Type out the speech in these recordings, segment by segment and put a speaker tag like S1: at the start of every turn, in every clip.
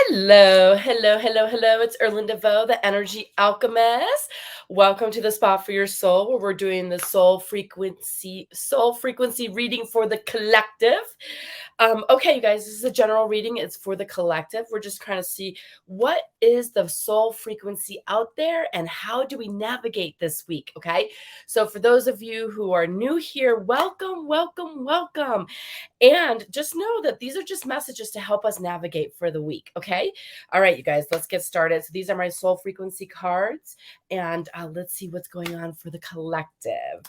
S1: Hello, hello, hello, hello. It's Erlinda Vo, the Energy Alchemist. Welcome to the Spot for Your Soul, where we're doing the soul frequency reading for the collective. Okay, you guys, this is a general reading. It's for the collective. We're just trying to see what is the soul frequency out there and how do we navigate this week. Okay, so for those of you who are new here, welcome, welcome, welcome. And just know that these are just messages to help us navigate for the week. Okay. All right, you guys, let's get started. So these are my soul frequency cards. And let's see what's going on for the collective.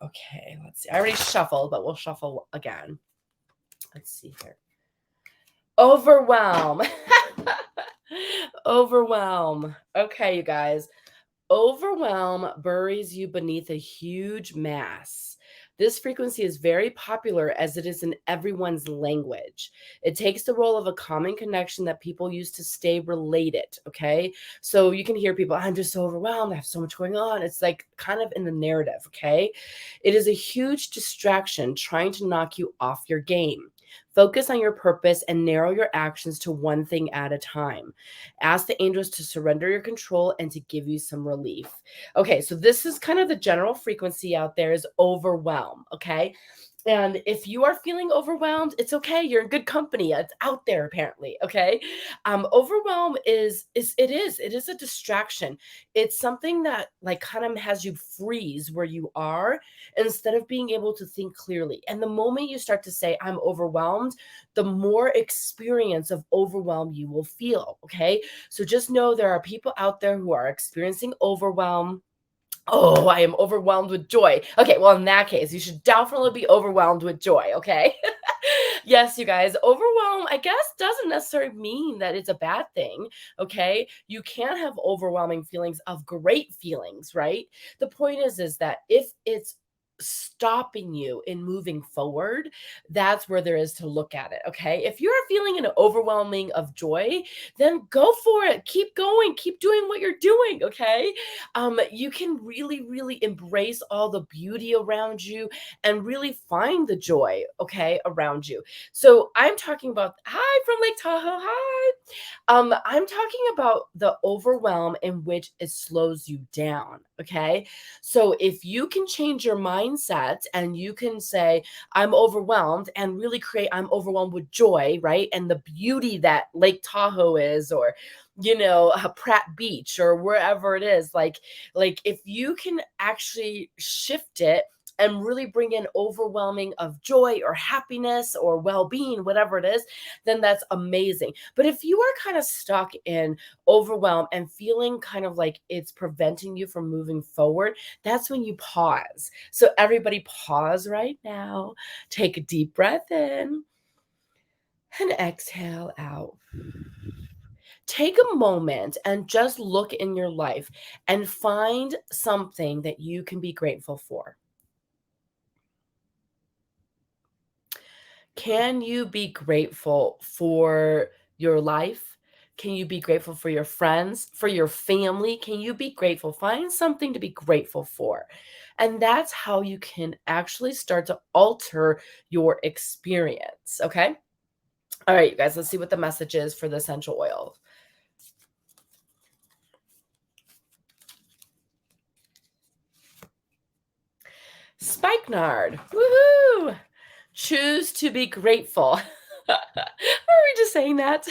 S1: Okay, let's see. I already shuffled, but we'll shuffle again. Let's see here. Overwhelm. Overwhelm. Okay, you guys. Overwhelm buries you beneath a huge mass. This frequency is very popular as it is in everyone's language. It takes the role of a common connection that people use to stay related. Okay. So you can hear people, I'm just so overwhelmed. I have so much going on. It's like kind of in the narrative. Okay. It is a huge distraction trying to knock you off your game. Focus on your purpose and narrow your actions to one thing at a time. Ask the angels to surrender your control and to give you some relief. Okay, so this is kind of the general frequency out there is overwhelm. Okay. And if you are feeling overwhelmed, it's okay. You're in good company. It's out there apparently. Okay. Overwhelm is a distraction. It's something that like kind of has you freeze where you are instead of being able to think clearly. And the moment you start to say, I'm overwhelmed, the more experience of overwhelm you will feel. Okay. So just know there are people out there who are experiencing overwhelm. Oh, I am overwhelmed with joy. Okay, well, in that case, you should definitely be overwhelmed with joy, okay? Yes, you guys, overwhelm, I guess, doesn't necessarily mean that it's a bad thing, okay? You can have overwhelming feelings of great feelings, right? The point is that if it's stopping you in moving forward, that's where there is to look at it, okay? If you're feeling an overwhelming of joy, then go for it. Keep going, keep doing what you're doing, okay? You can really, really embrace all the beauty around you and really find the joy, okay, around you. So I'm talking about, hi from Lake Tahoe, hi. I'm talking about the overwhelm in which it slows you down, okay? So if you can change your mindset and you can say, I'm overwhelmed and really create, I'm overwhelmed with joy, right? And the beauty that Lake Tahoe is, or Pratt Beach or wherever it is, like if you can actually shift it and really bring in overwhelming of joy or happiness or well-being, whatever it is, then that's amazing. But if you are kind of stuck in overwhelm and feeling kind of like it's preventing you from moving forward, that's when you pause. So everybody pause right now. Take a deep breath in and exhale out. Take a moment and just look in your life and find something that you can be grateful for. Can you be grateful for your life? Can you be grateful for your friends, for your family? Can you be grateful? Find something to be grateful for. And that's how you can actually start to alter your experience. Okay. All right, you guys, let's see what the message is for the essential oil. Spikenard. Woohoo! Choose to be grateful. Are we just saying that?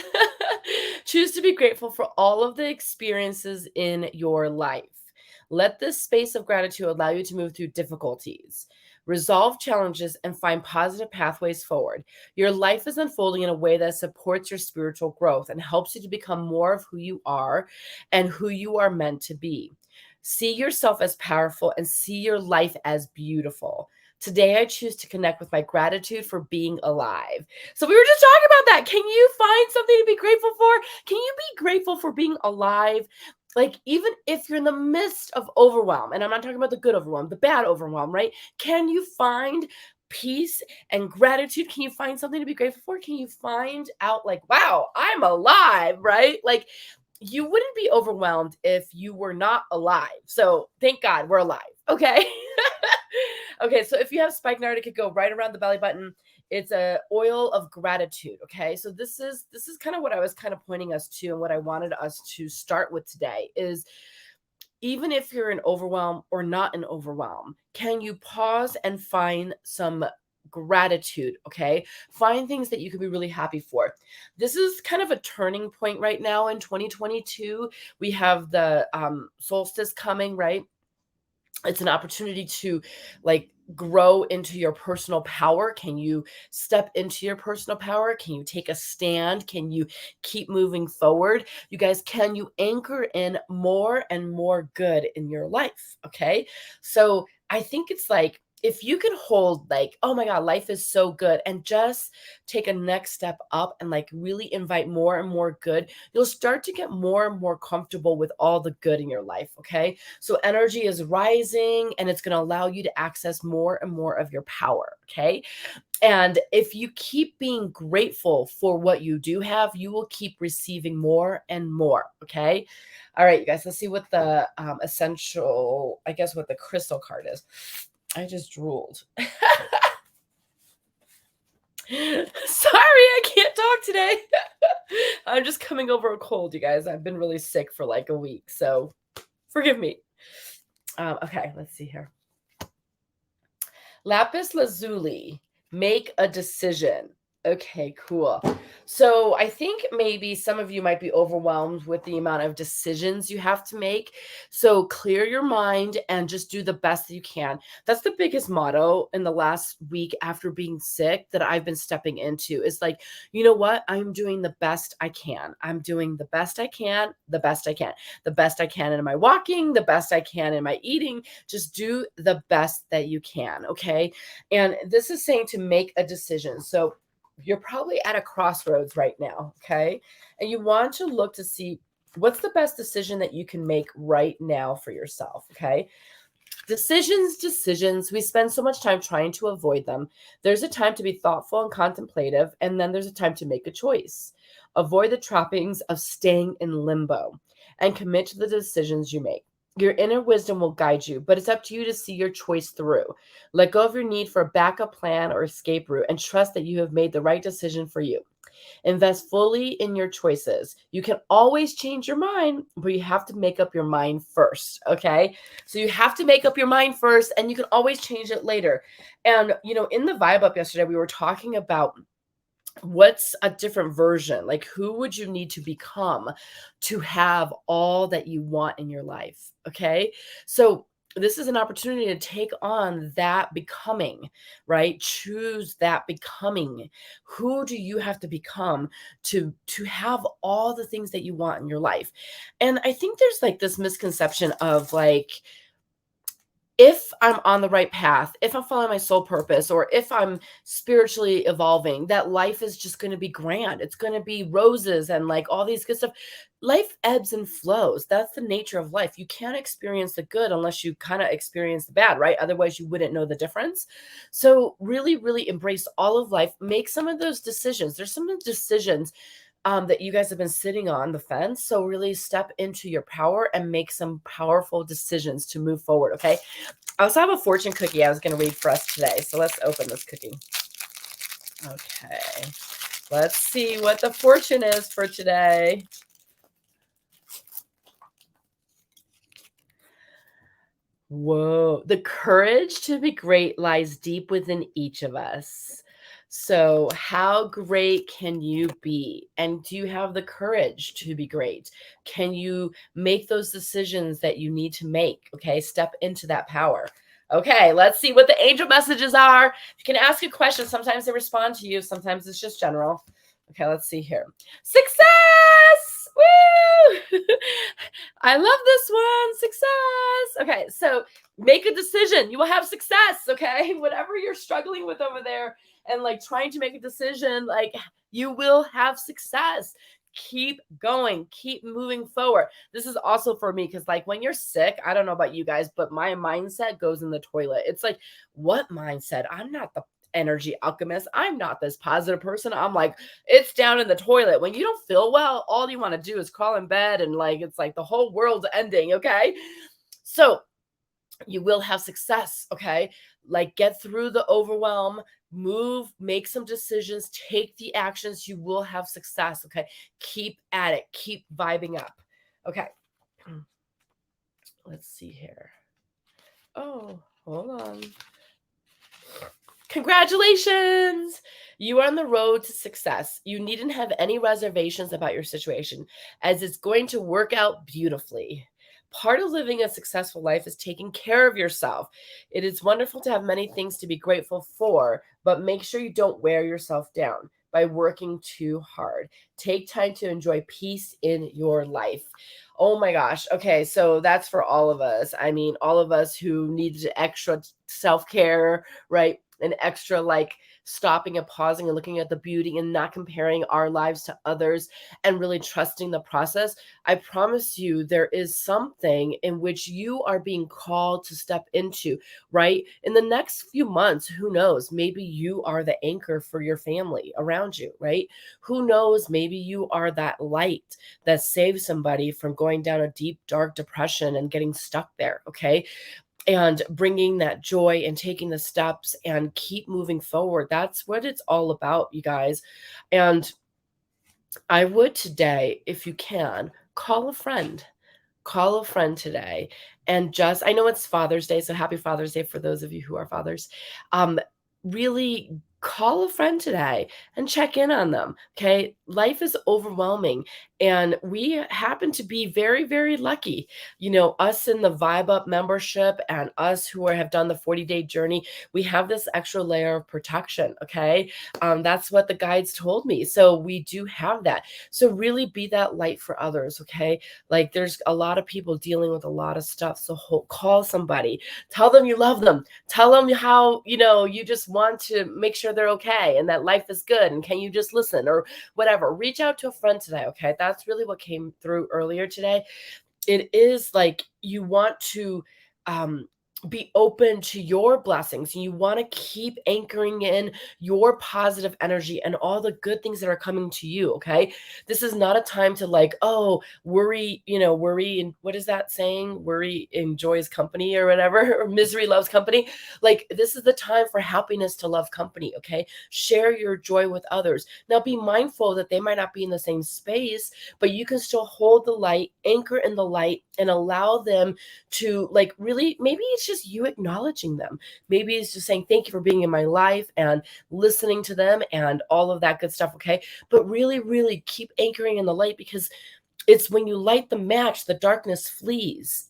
S1: Choose to be grateful for all of the experiences in your life. Let this space of gratitude allow you to move through difficulties, resolve challenges, and find positive pathways forward. Your life is unfolding in a way that supports your spiritual growth and helps you to become more of who you are and who you are meant to be. See yourself as powerful and see your life as beautiful. Today, I choose to connect with my gratitude for being alive. So, we were just talking about that. Can you find something to be grateful for? Can you be grateful for being alive? Like, even if you're in the midst of overwhelm, and I'm not talking about the good overwhelm, the bad overwhelm, right? Can you find peace and gratitude? Can you find something to be grateful for? Can you find out, like, wow, I'm alive, right? Like, you wouldn't be overwhelmed if you were not alive. So thank God we're alive. Okay. Okay. So if you have spikenard, it could go right around the belly button. It's a oil of gratitude. Okay. So this is kind of what I was kind of pointing us to, and what I wanted us to start with today is, even if you're in overwhelm or not in overwhelm, can you pause and find some gratitude? Okay. Find things that you could be really happy for. This is kind of a turning point right now in 2022. We have the solstice coming, right? It's an opportunity to like grow into your personal power. Can you step into your personal power? Can you take a stand? Can you keep moving forward? You guys, can you anchor in more and more good in your life? Okay. So I think it's like, if you can hold like, oh my God, life is so good, and just take a next step up and like really invite more and more good, you'll start to get more and more comfortable with all the good in your life. Okay. So energy is rising, and it's going to allow you to access more and more of your power. Okay. And if you keep being grateful for what you do have, you will keep receiving more and more. Okay. All right, you guys, let's see what the essential, I guess what the crystal card is. I just drooled. Sorry, I can't talk today. I'm just coming over a cold, you guys. I've been really sick for like a week, so forgive me. Okay, let's see here. Lapis lazuli, make a decision. Okay, cool. So I think maybe some of you might be overwhelmed with the amount of decisions you have to make. So clear your mind and just do the best that you can. That's the biggest motto in the last week after being sick that I've been stepping into, is like, you know what? I'm doing the best I can. I'm doing the best I can, the best I can, the best I can in my walking, the best I can in my eating. Just do the best that you can. Okay. And this is saying to make a decision. So you're probably at a crossroads right now, okay? And you want to look to see what's the best decision that you can make right now for yourself, okay? Decisions. We spend so much time trying to avoid them. There's a time to be thoughtful and contemplative, and then there's a time to make a choice. Avoid the trappings of staying in limbo and commit to the decisions you make. Your inner wisdom will guide you, but it's up to you to see your choice through. Let go of your need for a backup plan or escape route, and trust that you have made the right decision for you. Invest fully in your choices. You can always change your mind, but you have to make up your mind first. Okay. So you have to make up your mind first, and you can always change it later. And, in the vibe up yesterday, we were talking about what's a different version, like who would you need to become to have all that you want in your life. Okay. So this is an opportunity to take on that becoming, right? Choose that becoming. Who do you have to become to have all the things that you want in your life? And I think there's like this misconception of like, if I'm on the right path, if I'm following my soul purpose, or if I'm spiritually evolving, that life is just going to be grand. It's going to be roses and like all these good stuff. Life ebbs and flows. That's the nature of life. You can't experience the good unless you kind of experience the bad, right? Otherwise, you wouldn't know the difference. So really, really embrace all of life. Make some of those decisions. There's some decisions that you guys have been sitting on the fence. So really step into your power and make some powerful decisions to move forward. Okay. I also have a fortune cookie I was going to read for us today. So let's open this cookie. Okay. Let's see what the fortune is for today. Whoa. The courage to be great lies deep within each of us. So, how great can you be? And do you have the courage to be great? Can you make those decisions that you need to make? Okay, step into that power. Okay, let's see what the angel messages are. You can ask a question. Sometimes they respond to you, sometimes it's just general. Okay, let's see here. Success! Woo! I love this one. Success. Okay, so make a decision. You will have success. Okay, whatever you're struggling with over there and like trying to make a decision, like you will have success. Keep going, keep moving forward. This is also for me because, like, when you're sick, I don't know about you guys, but my mindset goes in the toilet. It's like, what mindset? I'm not the energy alchemist. I'm not this positive person. I'm like, it's down in the toilet. When you don't feel well, all you want to do is crawl in bed and like it's like the whole world's ending. Okay. So you will have success. Okay. Like, get through the overwhelm, move, make some decisions, take the actions. You will have success. Okay. Keep at it, keep vibing up. Okay. Let's see here. Oh, hold on. Congratulations! You are on the road to success. You needn't have any reservations about your situation, as it's going to work out beautifully. Part of living a successful life is taking care of yourself. It is wonderful to have many things to be grateful for, but make sure you don't wear yourself down by working too hard. Take time to enjoy peace in your life. Oh my gosh. Okay, so that's for all of us. I mean, all of us who need extra self care, right? An extra, like, stopping and pausing and looking at the beauty and not comparing our lives to others and really trusting the process. I promise you, there is something in which you are being called to step into, right? In the next few months, who knows? Maybe you are the anchor for your family around you, right? Who knows? Maybe you are that light that saves somebody from going down a deep, dark depression and getting stuck there, okay? And bringing that joy and taking the steps and keep moving forward. That's what it's all about, you guys. And I would today, if you can, call a friend. Call a friend today and just, I know it's Father's Day, so happy Father's Day for those of you who are fathers. Really call a friend today and check in on them. Okay. Life is overwhelming. And we happen to be very, very lucky. Us in the Vibe Up membership and us who have done the 40-day journey, we have this extra layer of protection. Okay. That's what the guides told me. So we do have that. So really be that light for others. Okay. Like, there's a lot of people dealing with a lot of stuff. So call somebody, tell them you love them, tell them how, you just want to make sure they're okay and that life is good. And can you just listen or whatever? Reach out to a friend today. Okay. That's really what came through earlier today. It is like you want to be open to your blessings. You want to keep anchoring in your positive energy and all the good things that are coming to you. Okay. This is not a time to, like, oh, worry, worry. And what is that saying? Worry enjoys company or whatever, or misery loves company. Like, this is the time for happiness to love company. Okay. Share your joy with others. Now be mindful that they might not be in the same space, but you can still hold the light, anchor in the light, and allow them to, like, really, maybe it's just you acknowledging them. Maybe it's just saying thank you for being in my life and listening to them and all of that good stuff. Okay. But really, really keep anchoring in the light, because it's when you light the match, the darkness flees,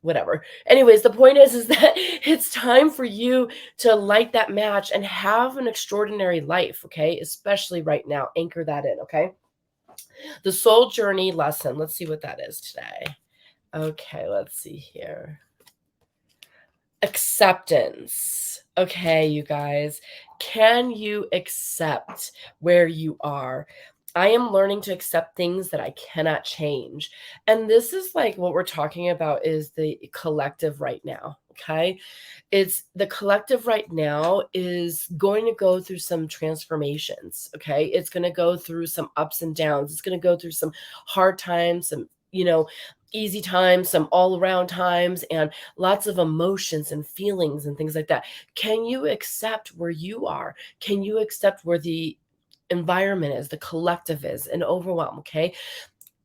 S1: whatever. Anyways, the point is that it's time for you to light that match and have an extraordinary life. Okay. Especially right now, anchor that in. Okay. The soul journey lesson. Let's see what that is today. Okay, let's see here. Acceptance. Okay, you guys, can you accept where you are? I am learning to accept things that I cannot change. And this is like what we're talking about is the collective right now. Okay. It's the collective right now is going to go through some transformations. Okay. It's going to go through some ups and downs. It's going to go through some hard times, some, easy times, some all around times, and lots of emotions and feelings and things like that. Can you accept where you are? Can you accept where the environment is, the collective is, and overwhelm? Okay.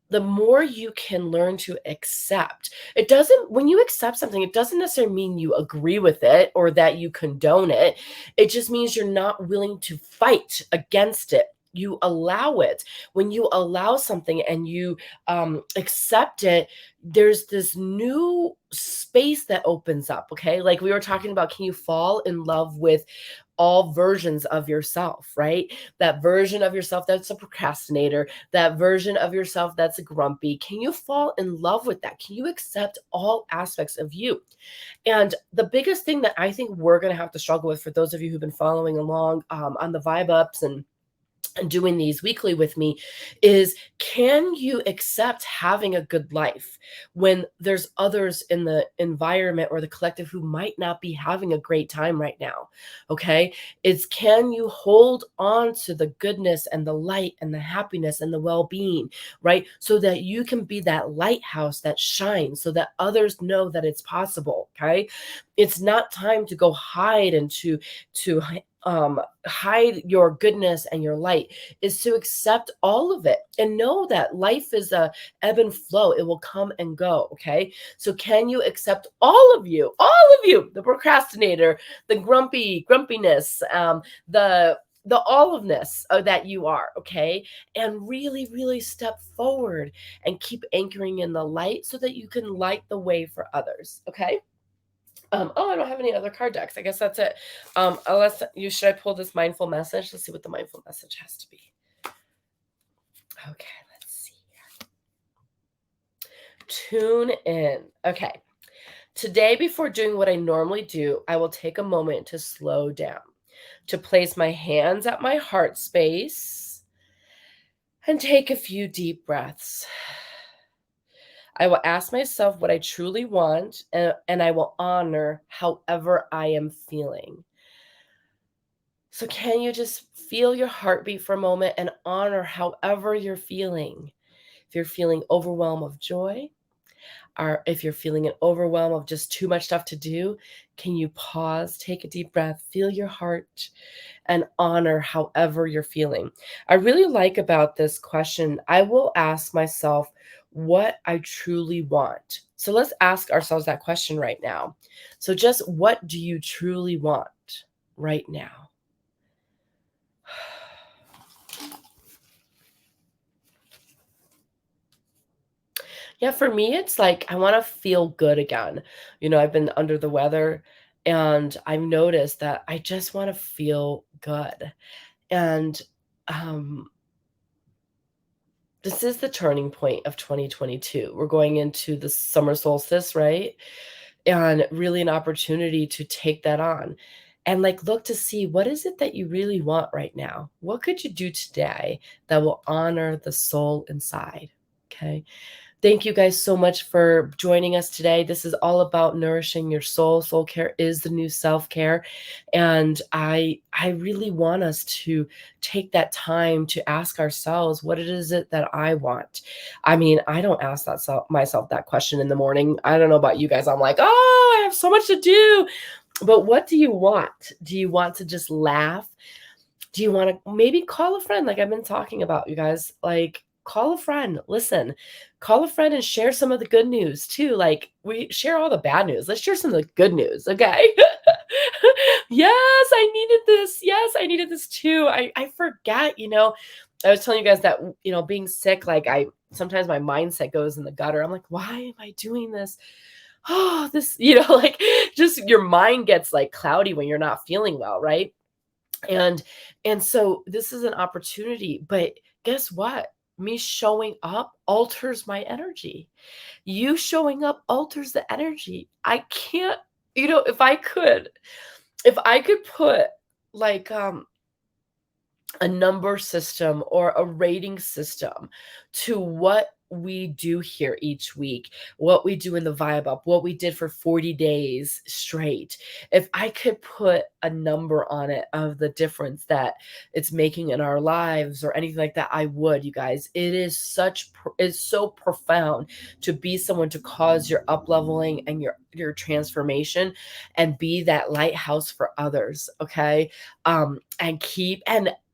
S1: The more you can learn to accept, it doesn't, when you accept something, it doesn't necessarily mean you agree with it or that you condone it. It just means you're not willing to fight against it. You allow it. When you allow something and you accept it, there's this new space that opens up. Okay. Like we were talking about, can you fall in love with all versions of yourself, right? That version of yourself that's a procrastinator, that version of yourself that's a grumpy. Can you fall in love with that? Can you accept all aspects of you? And the biggest thing that I think we're going to have to struggle with, for those of you who've been following along on the Vibe Ups and and doing these weekly with me is, can you accept having a good life when there's others in the environment or the collective who might not be having a great time right now? Okay. It's, can you hold on to the goodness and the light and the happiness and the well-being, right? So that you can be that lighthouse that shines so that others know that it's possible. Okay. It's not time to go hide and to hide your goodness and your light. Is to accept all of it and know that life is a ebb and flow. It will come and go. Okay. So can you accept all of you, the procrastinator, the grumpiness, the all ofness that you are, okay? And really, really step forward and keep anchoring in the light so that you can light the way for others, okay? Oh, I don't have any other card decks. I guess that's it. Unless you, should I pull this mindful message? Let's see what the mindful message has to be. Okay, let's see here. Tune in. Okay. Today, before doing what I normally do, I will take a moment to slow down, to place my hands at my heart space and take a few deep breaths. I will ask myself what I truly want, and I will honor however I am feeling. So, can you just feel your heartbeat for a moment and honor however you're feeling? If you're feeling overwhelm of joy, or if you're feeling an overwhelm of just too much stuff to do, can you pause, take a deep breath, feel your heart, and honor however you're feeling? I really like about this question, I will ask myself what I truly want. So let's ask ourselves that question right now. So, just what do you truly want right now? Yeah, for me, it's like I want to feel good again. I've been under the weather and I've noticed that I just want to feel good. And um, this is the turning point of 2022. We're going into the summer solstice, right? And really an opportunity to take that on and like look to see, what is it that you really want right now? What could you do today that will honor the soul inside? Okay. Thank you guys so much for joining us today. This is all about nourishing your soul. Soul care is the new self-care. And I really want us to take that time to ask ourselves, what is it that I want? I mean, I don't ask myself that question in the morning. I don't know about you guys. I'm like, oh, I have so much to do. But what do you want? Do you want to just laugh? Do you want to maybe call a friend like I've been talking about, you guys? Like, call a friend. Listen, call a friend and share some of the good news too. Like, we share all the bad news. Let's share some of the good news, okay? Yes, I needed this. Yes, I needed this too. I forget, I was telling you guys that, being sick, like I sometimes my mindset goes in the gutter. I'm like, why am I doing this? Oh, this, like just your mind gets like cloudy when you're not feeling well, right? And so this is an opportunity, but guess what? Me showing up alters my energy. You showing up alters the energy. I can't, if I could put like a number system or a rating system to what we do here each week, what we do in the vibe up, what we did for 40 days straight. If I could put a number on it of the difference that it's making in our lives or anything like that, I would, you guys. It is it's so profound to be someone to cause your up leveling and your transformation and be that lighthouse for others. Okay. And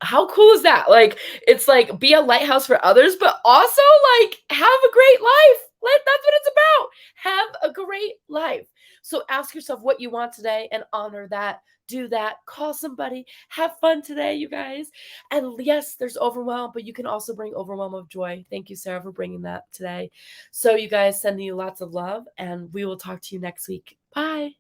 S1: how cool is that? Like, it's like be a lighthouse for others, but also like have a great life. That's what it's about. Have a great life. So ask yourself what you want today and honor that. Do that. Call somebody. Have fun today, you guys. And yes, there's overwhelm, but you can also bring overwhelm of joy. Thank you, Sarah, for bringing that today. So, you guys, sending you lots of love, and we will talk to you next week. Bye.